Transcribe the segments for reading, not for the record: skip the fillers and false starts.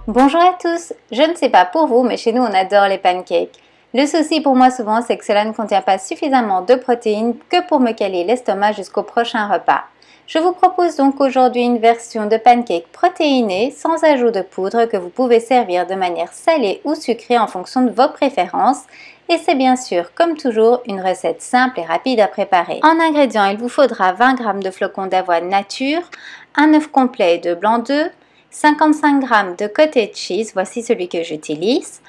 Bonjour à tous, je ne sais pas pour vous, mais chez nous on adore les pancakes. Le souci pour moi souvent c'est que cela ne contient pas suffisamment de protéines que pour me caler l'estomac jusqu'au prochain repas. Je vous propose donc aujourd'hui une version de pancake protéiné sans ajout de poudre que vous pouvez servir de manière salée ou sucrée en fonction de vos préférences. Et c'est bien sûr, comme toujours, une recette simple et rapide à préparer. En ingrédients, il vous faudra 20 g de flocons d'avoine nature, un œuf complet de blanc d'œuf, 55 g de cottage cheese, voici celui que j'utilise,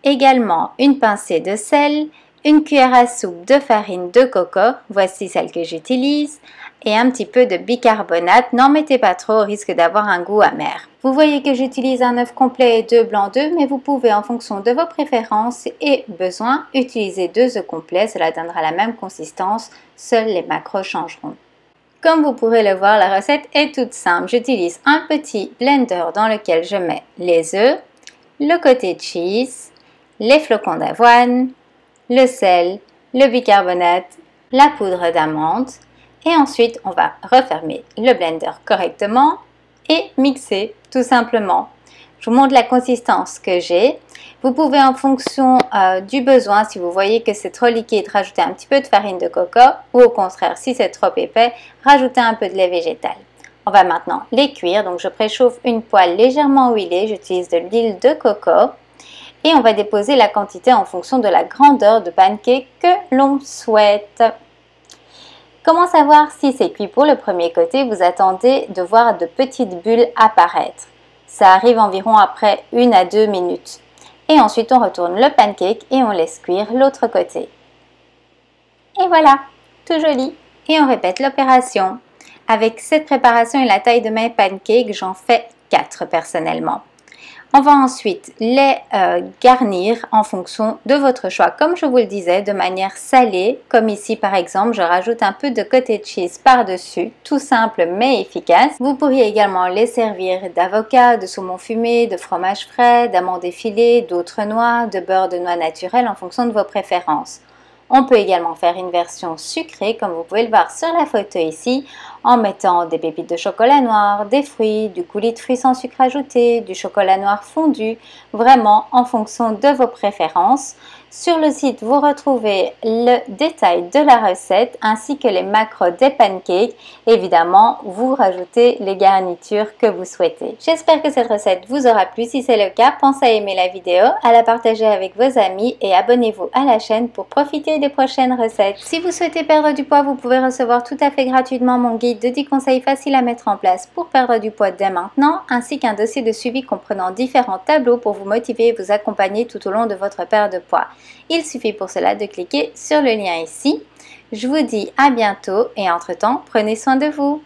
également une pincée de sel, une cuillère à soupe de farine de coco, voici celle que j'utilise, et un petit peu de bicarbonate, n'en mettez pas trop au risque d'avoir un goût amer. Vous voyez que j'utilise un œuf complet et 2 blancs d'œufs, mais vous pouvez en fonction de vos préférences et besoins utiliser 2 œufs complets, cela donnera la même consistance, seuls les macros changeront. Comme vous pourrez le voir, la recette est toute simple. J'utilise un petit blender dans lequel je mets les œufs, le cottage cheese, les flocons d'avoine, le sel, le bicarbonate, la poudre d'amande et ensuite on va refermer le blender correctement et mixer tout simplement. Je vous montre la consistance que j'ai. Vous pouvez en fonction du besoin, si vous voyez que c'est trop liquide, rajouter un petit peu de farine de coco ou au contraire, si c'est trop épais, rajouter un peu de lait végétal. On va maintenant les cuire. Donc je préchauffe une poêle légèrement huilée, j'utilise de l'huile de coco et on va déposer la quantité en fonction de la grandeur de pancake que l'on souhaite. Comment savoir si c'est cuit pour le premier côté? Vous attendez de voir de petites bulles apparaître. Ça arrive environ après 1 à 2 minutes. Et ensuite, on retourne le pancake et on laisse cuire l'autre côté. Et voilà, tout joli. Et on répète l'opération. Avec cette préparation et la taille de mes pancakes, j'en fais 4 personnellement. On va ensuite les garnir en fonction de votre choix. Comme je vous le disais, de manière salée, comme ici par exemple, je rajoute un peu de cottage cheese par-dessus, tout simple mais efficace. Vous pourriez également les servir d'avocat, de saumon fumé, de fromage frais, d'amandes effilées, d'autres noix, de beurre de noix naturel en fonction de vos préférences. On peut également faire une version sucrée, comme vous pouvez le voir sur la photo ici, en mettant des pépites de chocolat noir, des fruits, du coulis de fruits sans sucre ajouté, du chocolat noir fondu, vraiment en fonction de vos préférences. Sur le site, vous retrouvez le détail de la recette ainsi que les macros des pancakes. Évidemment, vous rajoutez les garnitures que vous souhaitez. J'espère que cette recette vous aura plu. Si c'est le cas, pensez à aimer la vidéo, à la partager avec vos amis et abonnez-vous à la chaîne pour profiter des prochaines recettes. Si vous souhaitez perdre du poids, vous pouvez recevoir tout à fait gratuitement mon guide de 10 conseils faciles à mettre en place pour perdre du poids dès maintenant, ainsi qu'un dossier de suivi comprenant différents tableaux pour vous motiver et vous accompagner tout au long de votre perte de poids. Il suffit pour cela de cliquer sur le lien ici. Je vous dis à bientôt et entre-temps, prenez soin de vous.